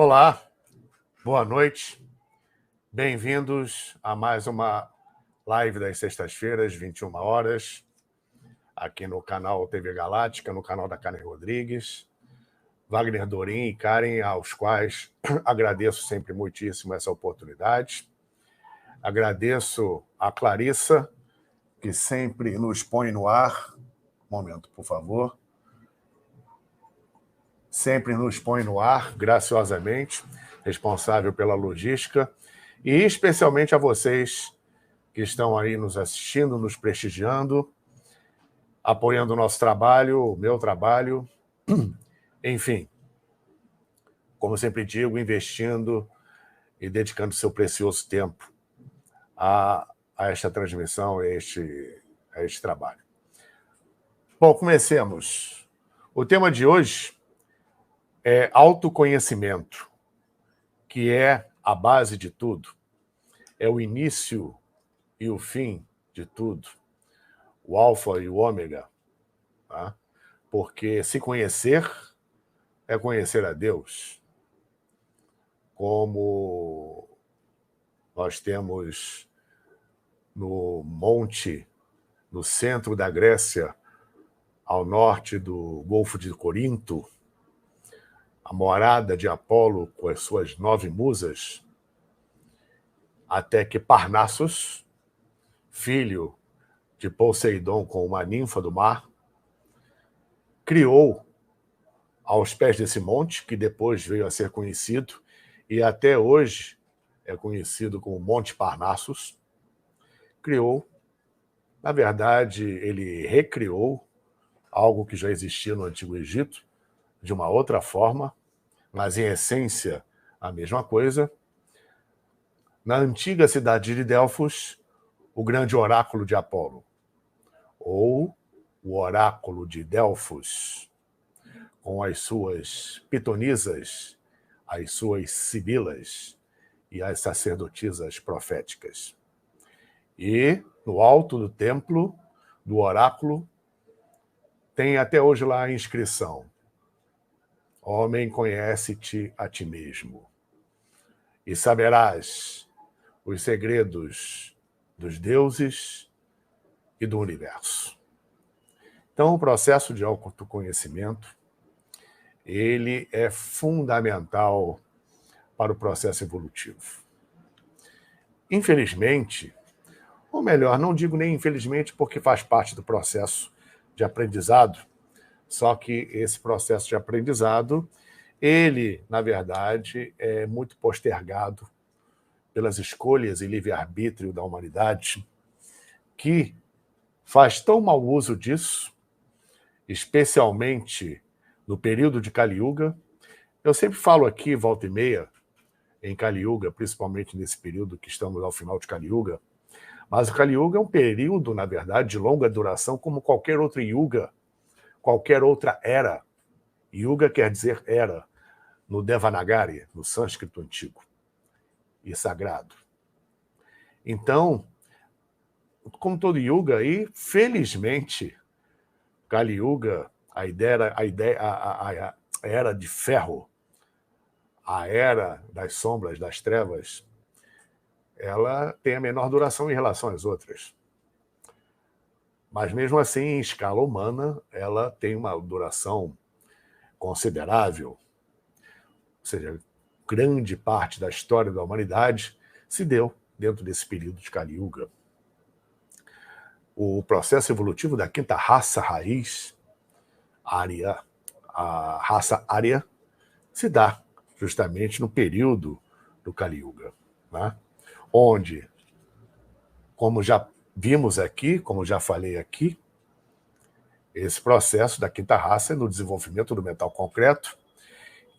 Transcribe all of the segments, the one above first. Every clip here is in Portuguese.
Olá, boa noite, bem-vindos a mais uma live das sextas-feiras, 21 horas, aqui no canal TV Galáctica, no canal da Karen Rodrigues, Wagner Dorim e Karen, aos quais agradeço sempre muitíssimo essa oportunidade. Agradeço a Clarissa, que sempre nos põe no ar. Um momento, por favor. Sempre nos põe no ar, graciosamente, responsável pela logística, e especialmente a vocês que estão aí nos assistindo, nos prestigiando, apoiando o nosso trabalho, o meu trabalho, enfim, como sempre digo, investindo e dedicando seu precioso tempo a esta transmissão, a este trabalho. Bom, comecemos. O tema de hoje é autoconhecimento, que é a base de tudo, é o início e o fim de tudo, o alfa e o ômega, tá? Porque se conhecer é conhecer a Deus, como nós temos no monte, no centro da Grécia, ao norte do Golfo de Corinto, a morada de Apolo com as suas 9 musas, até que Parnassus, filho de Poseidon com uma ninfa do mar, criou aos pés desse monte, que depois veio a ser conhecido, e até hoje é conhecido como Monte Parnassus, criou, na verdade, ele recriou algo que já existia no Antigo Egito, de uma outra forma, mas em essência a mesma coisa. Na antiga cidade de Delfos, o grande oráculo de Apolo, ou o oráculo de Delfos, com as suas pitonisas, as suas sibilas e as sacerdotisas proféticas. E no alto do templo, do oráculo, tem até hoje lá a inscrição: Homem, conhece-te a ti mesmo, e saberás os segredos dos deuses e do universo. Então, o processo de autoconhecimento, ele é fundamental para o processo evolutivo. Infelizmente, ou melhor, não digo nem infelizmente, porque faz parte do processo de aprendizado, só que esse processo de aprendizado, ele, na verdade, é muito postergado pelas escolhas e livre-arbítrio da humanidade, que faz tão mau uso disso, especialmente no período de Kali Yuga. Eu sempre falo aqui, volta e meia, em Kali Yuga, principalmente nesse período que estamos ao final de Kali Yuga, mas o Kali Yuga é um período, na verdade, de longa duração, como qualquer outro Yuga, qualquer outra era. Yuga quer dizer era, no Devanagari, no sânscrito antigo e sagrado. Então, como todo Yuga aí, felizmente, Kali Yuga, a era de ferro, a era das sombras, das trevas, ela tem a menor duração em relação às outras. Mas mesmo assim, em escala humana, ela tem uma duração considerável. Ou seja, grande parte da história da humanidade se deu dentro desse período de Kali Yuga. O processo evolutivo da quinta raça raiz, Arya, a raça Arya, se dá justamente no período do Kali Yuga, né? Onde, como já vimos aqui, como já falei aqui, esse processo da quinta raça é no desenvolvimento do metal concreto,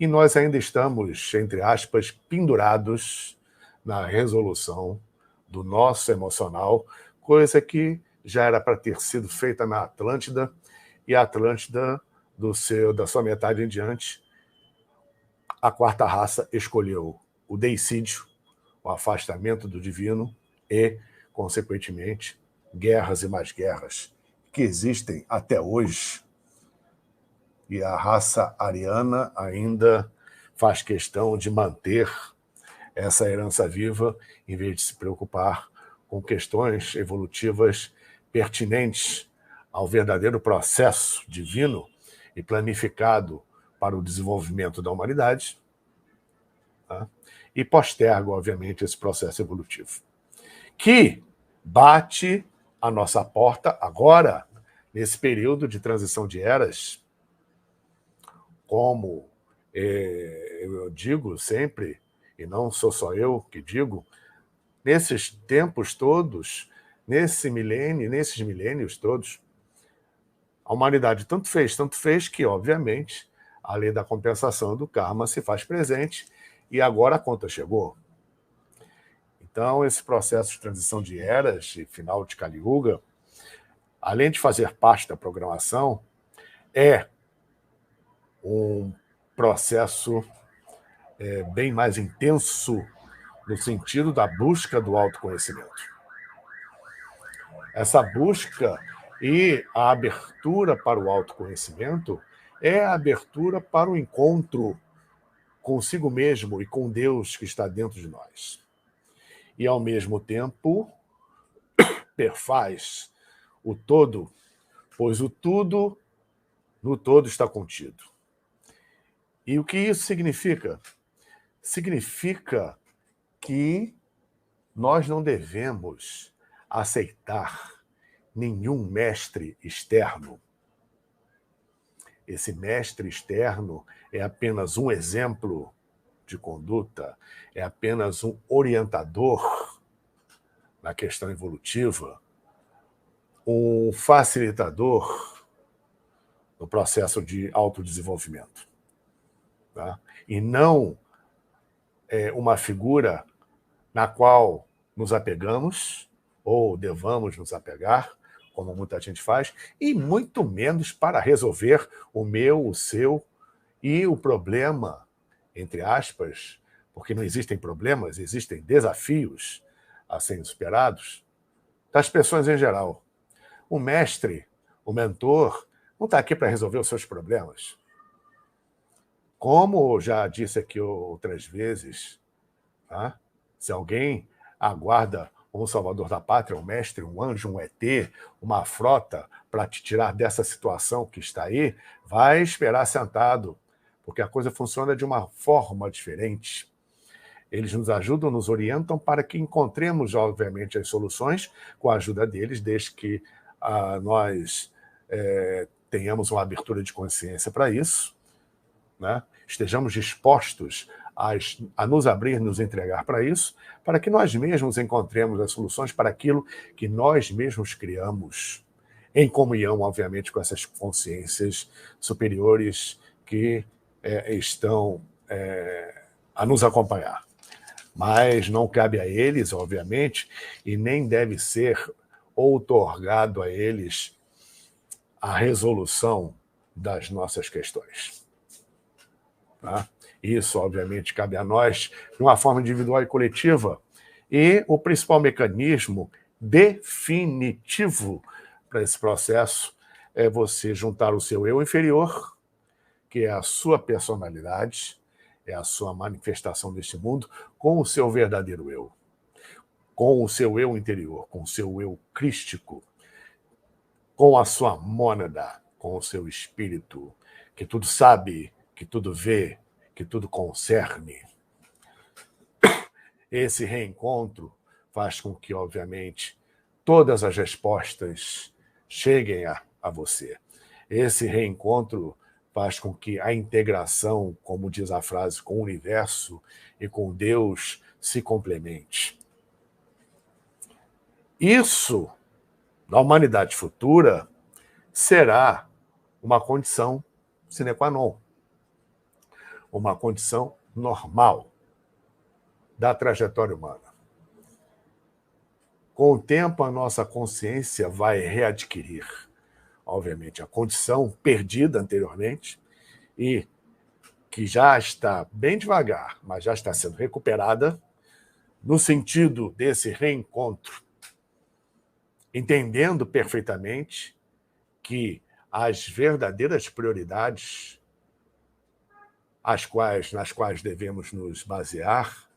e nós ainda estamos, entre aspas, pendurados na resolução do nosso emocional, coisa que já era para ter sido feita na Atlântida, e a Atlântida, da sua metade em diante, a quarta raça escolheu o deicídio, o afastamento do divino e, consequentemente, guerras e mais guerras que existem até hoje. E a raça ariana ainda faz questão de manter essa herança viva, em vez de se preocupar com questões evolutivas pertinentes ao verdadeiro processo divino e planificado para o desenvolvimento da humanidade, tá? E posterga, obviamente, esse processo evolutivo, que bate à nossa porta agora, nesse período de transição de eras, como eu digo sempre, e não sou só eu que digo, nesses tempos todos, nesses milênios todos, a humanidade tanto fez que, obviamente, a lei da compensação do karma se faz presente e agora a conta chegou. Então, esse processo de transição de eras e final de Kali Yuga, além de fazer parte da programação, é um processo bem mais intenso no sentido da busca do autoconhecimento. Essa busca e a abertura para o autoconhecimento é a abertura para o encontro consigo mesmo e com Deus que está dentro de nós. E, ao mesmo tempo, perfaz o todo, pois o tudo no todo está contido. E o que isso significa? Significa que nós não devemos aceitar nenhum mestre externo. Esse mestre externo é apenas um exemplo de conduta, é apenas um orientador na questão evolutiva, um facilitador no processo de autodesenvolvimento, tá? E não uma figura na qual nos apegamos, ou devamos nos apegar, como muita gente faz, e muito menos para resolver o meu, o seu e o problema, entre aspas, porque não existem problemas, existem desafios a serem superados, das pessoas em geral. O mestre, o mentor, não está aqui para resolver os seus problemas. Como já disse aqui outras vezes, tá? Se alguém aguarda um salvador da pátria, um mestre, um anjo, um ET, uma frota para te tirar dessa situação que está aí, vai esperar sentado, porque a coisa funciona de uma forma diferente. Eles nos ajudam, nos orientam para que encontremos, obviamente, as soluções com a ajuda deles, desde que nós tenhamos uma abertura de consciência para isso, né? Estejamos dispostos a nos abrir, nos entregar para isso, para que nós mesmos encontremos as soluções para aquilo que nós mesmos criamos, em comunhão, obviamente, com essas consciências superiores que estão a nos acompanhar. Mas não cabe a eles, obviamente, e nem deve ser outorgado a eles a resolução das nossas questões. Tá? Isso, obviamente, cabe a nós de uma forma individual e coletiva. E o principal mecanismo definitivo para esse processo é você juntar o seu eu inferior, que é a sua personalidade, é a sua manifestação deste mundo, com o seu verdadeiro eu, com o seu eu interior, com o seu eu crístico, com a sua mônada, com o seu espírito, que tudo sabe, que tudo vê, que tudo concerne. Esse reencontro faz com que, obviamente, todas as respostas cheguem a você. Esse reencontro faz com que a integração, como diz a frase, com o universo e com Deus se complemente. Isso, na humanidade futura, será uma condição sine qua non, uma condição normal da trajetória humana. Com o tempo, a nossa consciência vai readquirir, obviamente, a condição perdida anteriormente e que já está bem devagar, mas já está sendo recuperada no sentido desse reencontro, entendendo perfeitamente que as verdadeiras prioridades nas quais devemos nos basear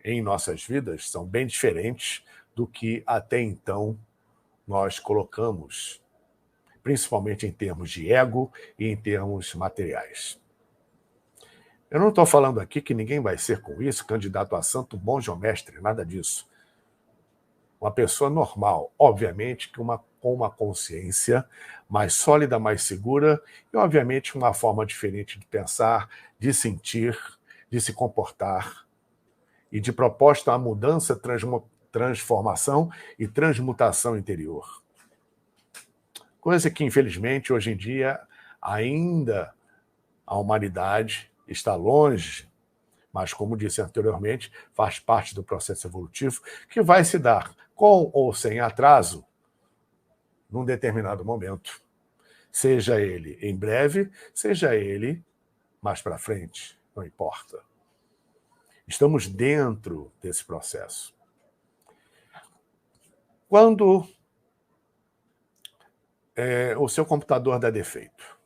em nossas vidas são bem diferentes do que até então nós colocamos, principalmente em termos de ego e em termos materiais. Eu não estou falando aqui que ninguém vai ser com isso candidato a santo, monge ou mestre, nada disso. Uma pessoa normal, obviamente, com uma consciência mais sólida, mais segura e, obviamente, uma forma diferente de pensar, de sentir, de se comportar e de proposta à mudança, transformação e transmutação interior. Coisa que, infelizmente, hoje em dia, ainda a humanidade está longe, mas, como disse anteriormente, faz parte do processo evolutivo que vai se dar, com ou sem atraso, num determinado momento. Seja ele em breve, seja ele mais para frente, não importa. Estamos dentro desse processo. Quando o seu computador dá defeito,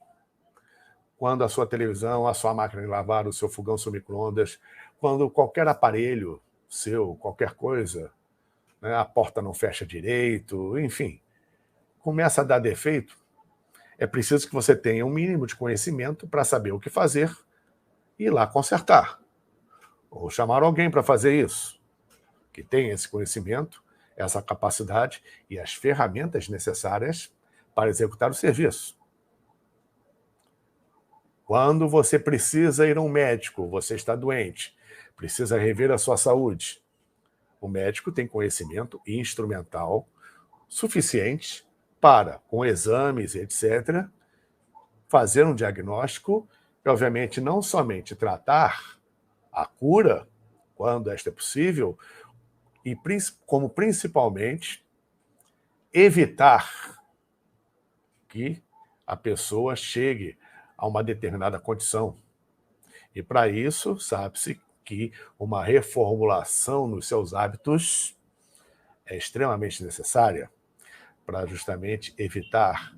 quando a sua televisão, a sua máquina de lavar, o seu fogão, o seu micro-ondas, quando qualquer aparelho seu, qualquer coisa, né, a porta não fecha direito, enfim, começa a dar defeito, é preciso que você tenha um mínimo de conhecimento para saber o que fazer e ir lá consertar. Ou chamar alguém para fazer isso, que tenha esse conhecimento, essa capacidade e as ferramentas necessárias para executar o serviço. Quando você precisa ir a um médico, você está doente, precisa rever a sua saúde, o médico tem conhecimento instrumental suficiente para, com exames, etc., fazer um diagnóstico e, obviamente, não somente tratar a cura, quando esta é possível, e como principalmente evitar que a pessoa chegue a uma determinada condição. E para isso, sabe-se que uma reformulação nos seus hábitos é extremamente necessária para justamente evitar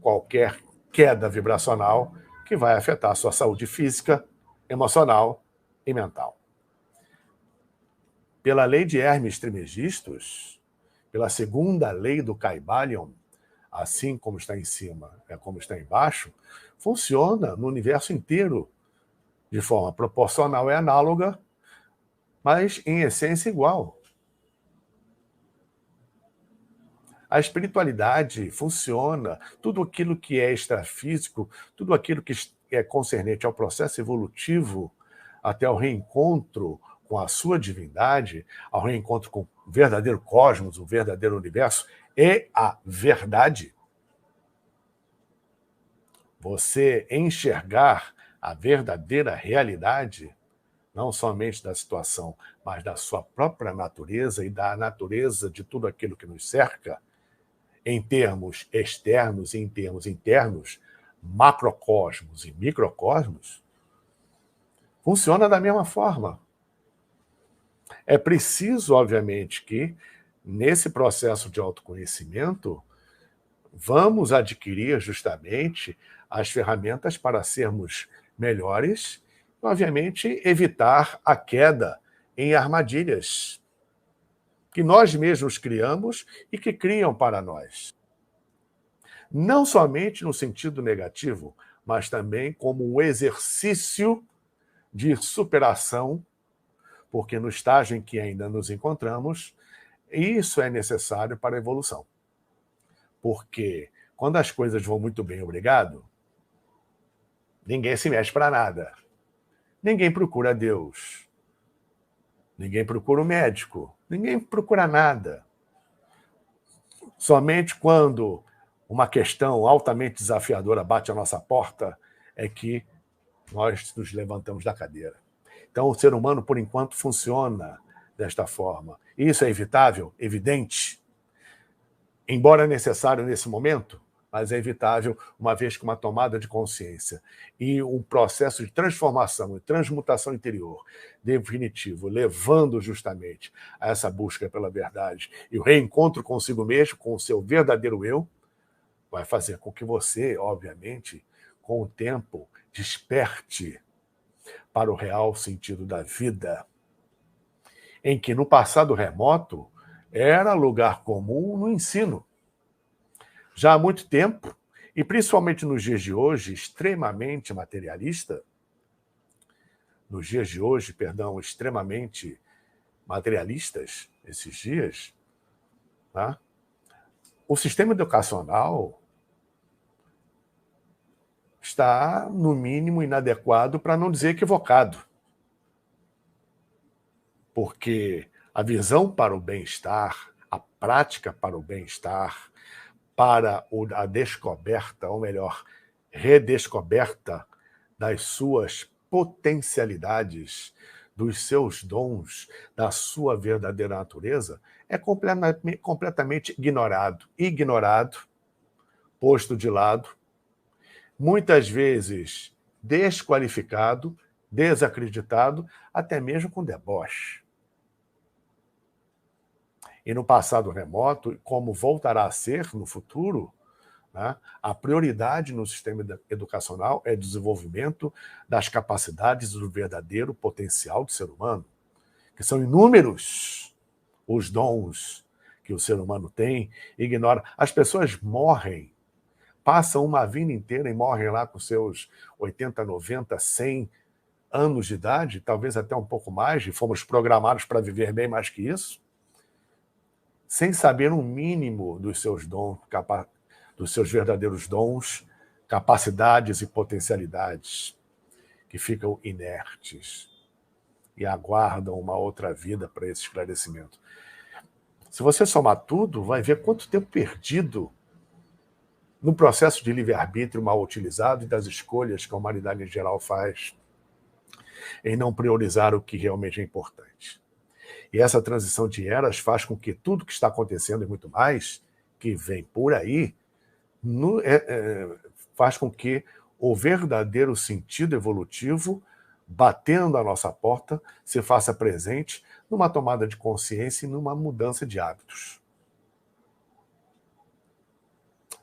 qualquer queda vibracional que vai afetar a sua saúde física, emocional e mental. Pela lei de Hermes Trismegistus, pela segunda lei do Kybalion, assim como está em cima é como está embaixo, funciona no universo inteiro de forma proporcional e análoga, mas em essência igual. A espiritualidade funciona, tudo aquilo que é extrafísico, tudo aquilo que é concernente ao processo evolutivo, até o reencontro com a sua divindade, ao reencontro com o verdadeiro cosmos, o verdadeiro universo, é a verdade. Você enxergar a verdadeira realidade, não somente da situação, mas da sua própria natureza e da natureza de tudo aquilo que nos cerca, em termos externos e em termos internos, macrocosmos e microcosmos, funciona da mesma forma. É preciso, obviamente, que, nesse processo de autoconhecimento, vamos adquirir justamente as ferramentas para sermos melhores e, obviamente, evitar a queda em armadilhas que nós mesmos criamos e que criam para nós. Não somente no sentido negativo, mas também como um exercício de superação, porque no estágio em que ainda nos encontramos, isso é necessário para a evolução. Porque quando as coisas vão muito bem, obrigado, ninguém se mexe para nada. Ninguém procura Deus. Ninguém procura o médico. Ninguém procura nada. Somente quando uma questão altamente desafiadora bate à nossa porta é que nós nos levantamos da cadeira. Então, o ser humano, por enquanto, funciona desta forma. Isso é evitável? Evidente. Embora necessário nesse momento, mas é evitável uma vez que uma tomada de consciência e um processo de transformação e transmutação interior definitivo, levando justamente a essa busca pela verdade e o reencontro consigo mesmo, com o seu verdadeiro eu, vai fazer com que você, obviamente, com o tempo, desperte para o real sentido da vida, em que no passado remoto era lugar comum no ensino. Já há muito tempo, e principalmente nos dias de hoje, extremamente materialista, extremamente materialistas, esses dias, tá? O sistema educacional está, no mínimo, inadequado, para não dizer equivocado. Porque a visão para o bem-estar, a prática para o bem-estar, para a descoberta, ou melhor, redescoberta das suas potencialidades, dos seus dons, da sua verdadeira natureza, é completamente ignorado, posto de lado, muitas vezes desqualificado, desacreditado, até mesmo com deboche. E no passado remoto, como voltará a ser no futuro, né, a prioridade no sistema educacional é o desenvolvimento das capacidades do verdadeiro potencial do ser humano, que são inúmeros os dons que o ser humano tem, ignora. As pessoas morrem, passam uma vida inteira e morrem lá com seus 80, 90, 100 anos de idade, talvez até um pouco mais, e fomos programados para viver bem mais que isso, sem saber um mínimo dos seus dons, dos seus verdadeiros dons, capacidades e potencialidades, que ficam inertes e aguardam uma outra vida para esse esclarecimento. Se você somar tudo, vai ver quanto tempo perdido no processo de livre-arbítrio mal utilizado e das escolhas que a humanidade em geral faz em não priorizar o que realmente é importante. E essa transição de eras faz com que tudo que está acontecendo e muito mais, que vem por aí, faz com que o verdadeiro sentido evolutivo, batendo à nossa porta, se faça presente numa tomada de consciência e numa mudança de hábitos.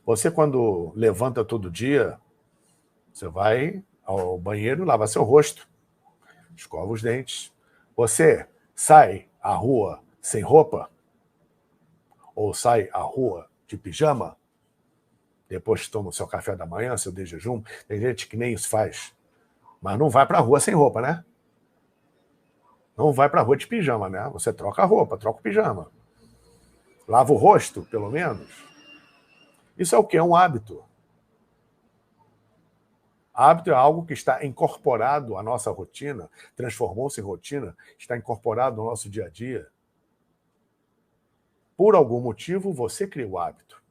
Você, quando levanta todo dia, você vai ao banheiro e lava seu rosto, escova os dentes. Você sai à rua sem roupa? Ou sai à rua de pijama? Depois toma o seu café da manhã, seu de jejum. Tem gente que nem isso faz. Mas não vai para a rua sem roupa, né? Não vai para a rua de pijama, né? Você troca a roupa, troca o pijama. Lava o rosto, pelo menos. Isso é o quê? É um hábito. Hábito é algo que está incorporado à nossa rotina, transformou-se em rotina, está incorporado no nosso dia a dia. Por algum motivo, você cria o hábito.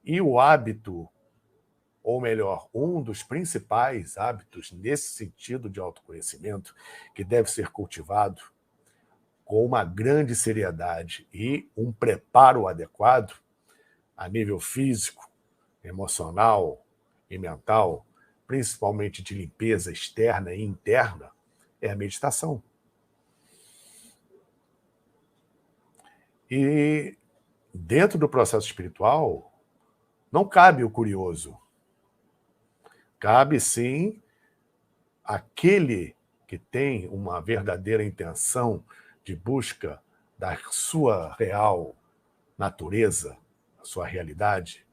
E o hábito, ou melhor, um dos principais hábitos nesse sentido de autoconhecimento, que deve ser cultivado com uma grande seriedade e um preparo adequado, a nível físico, emocional e mental, principalmente de limpeza externa e interna, é a meditação. E dentro do processo espiritual, não cabe o curioso. Cabe, sim, aquele que tem uma verdadeira intenção de busca da sua real natureza, da sua realidade,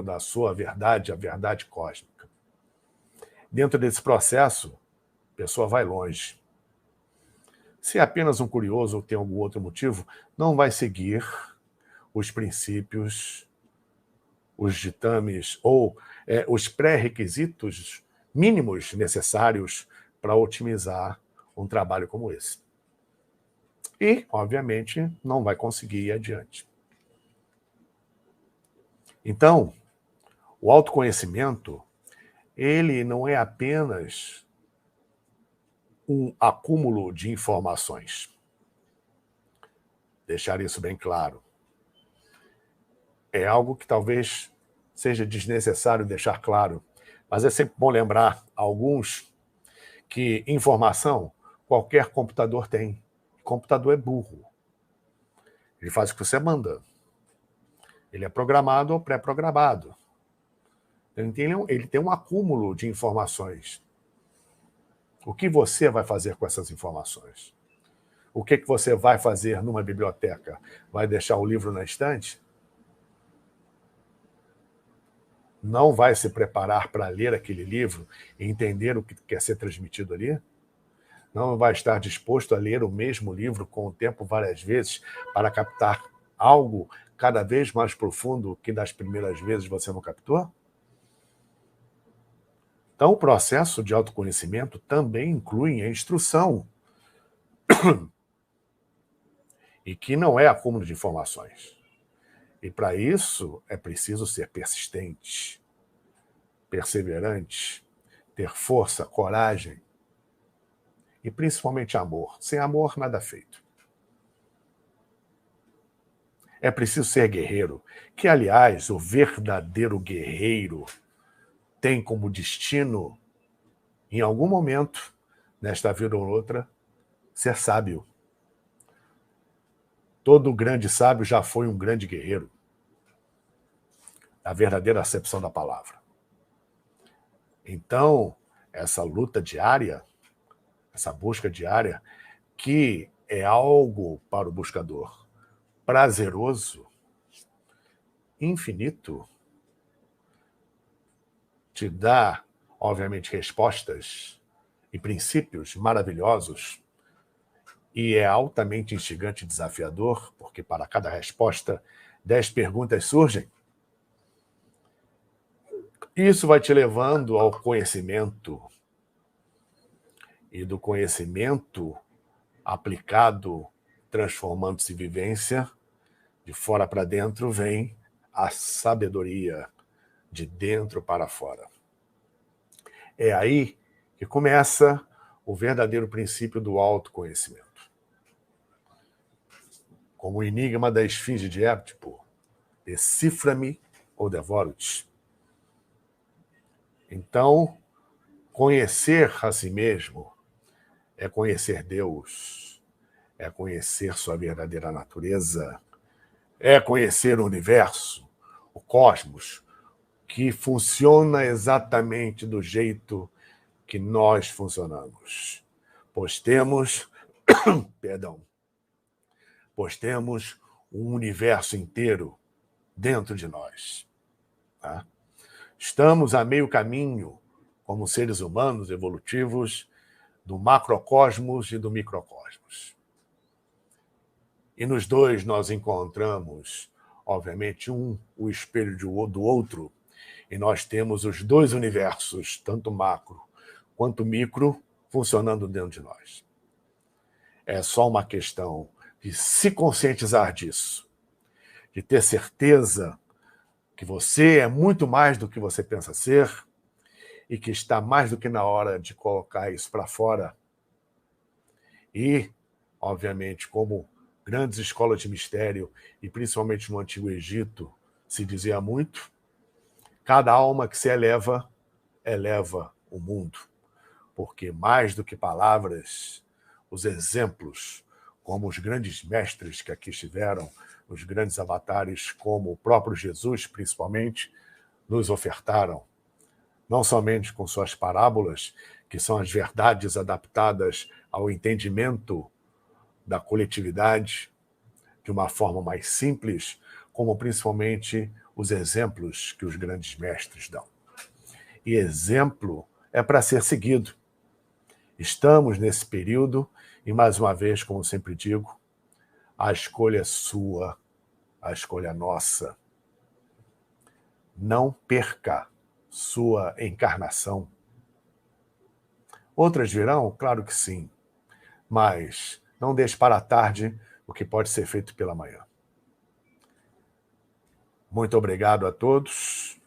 da sua verdade, a verdade cósmica. Dentro desse processo, a pessoa vai longe. Se é apenas um curioso ou tem algum outro motivo, não vai seguir os princípios, os ditames ou os pré-requisitos mínimos necessários para otimizar um trabalho como esse. E, obviamente, não vai conseguir ir adiante. Então, o autoconhecimento, ele não é apenas um acúmulo de informações. Deixar isso bem claro. É algo que talvez seja desnecessário deixar claro, mas é sempre bom lembrar a alguns que informação qualquer computador tem. O computador é burro. Ele faz o que você manda. Ele é programado ou pré-programado. Ele tem um acúmulo de informações. O que você vai fazer com essas informações? O que você vai fazer numa biblioteca? Vai deixar o livro na estante? Não vai se preparar para ler aquele livro e entender o que quer ser transmitido ali? Não vai estar disposto a ler o mesmo livro com o tempo várias vezes para captar algo cada vez mais profundo que das primeiras vezes você não captou? Então, o processo de autoconhecimento também inclui a instrução, e que não é acúmulo de informações. E para isso é preciso ser persistente, perseverante, ter força, coragem e principalmente amor. Sem amor, nada feito. É preciso ser guerreiro, que, aliás, o verdadeiro guerreiro tem como destino, em algum momento, nesta vida ou outra, ser sábio. Todo grande sábio já foi um grande guerreiro. A verdadeira acepção da palavra. Então, essa luta diária, essa busca diária, que é algo para o buscador prazeroso, infinito, te dá, obviamente, respostas e princípios maravilhosos, e é altamente instigante e desafiador, porque para cada resposta, 10 perguntas surgem. Isso vai te levando ao conhecimento, e do conhecimento aplicado, transformando-se em vivência, de fora para dentro vem a sabedoria, de dentro para fora. É aí que começa o verdadeiro princípio do autoconhecimento. Como o enigma da esfinge de Édipo, decifra-me ou devoro-te. Então, conhecer a si mesmo é conhecer Deus, é conhecer sua verdadeira natureza, é conhecer o universo, o cosmos, que funciona exatamente do jeito que nós funcionamos. Pois temos um universo inteiro dentro de nós. Tá? Estamos a meio caminho, como seres humanos evolutivos, do macrocosmos e do microcosmos. E nos dois nós encontramos, obviamente, o espelho do outro, e nós temos os dois universos, tanto macro quanto micro, funcionando dentro de nós. É só uma questão de se conscientizar disso, de ter certeza que você é muito mais do que você pensa ser e que está mais do que na hora de colocar isso para fora. E, obviamente, como grandes escolas de mistério, e principalmente no Antigo Egito, se dizia muito, cada alma que se eleva, eleva o mundo. Porque mais do que palavras, os exemplos, como os grandes mestres que aqui estiveram, os grandes avatares, como o próprio Jesus, principalmente, nos ofertaram, não somente com suas parábolas, que são as verdades adaptadas ao entendimento da coletividade de uma forma mais simples, como principalmente os exemplos que os grandes mestres dão. E exemplo é para ser seguido. Estamos nesse período e, mais uma vez, como sempre digo, a escolha é sua, a escolha é nossa. Não perca sua encarnação. Outras virão? Claro que sim, mas não deixe para a tarde o que pode ser feito pela manhã. Muito obrigado a todos.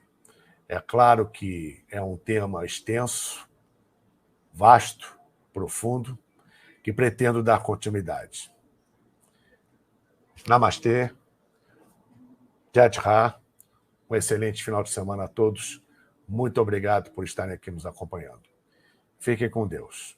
É claro que é um tema extenso, vasto, profundo, que pretendo dar continuidade. Namastê, Jai Ra, um excelente final de semana a todos. Muito obrigado por estarem aqui nos acompanhando. Fiquem com Deus.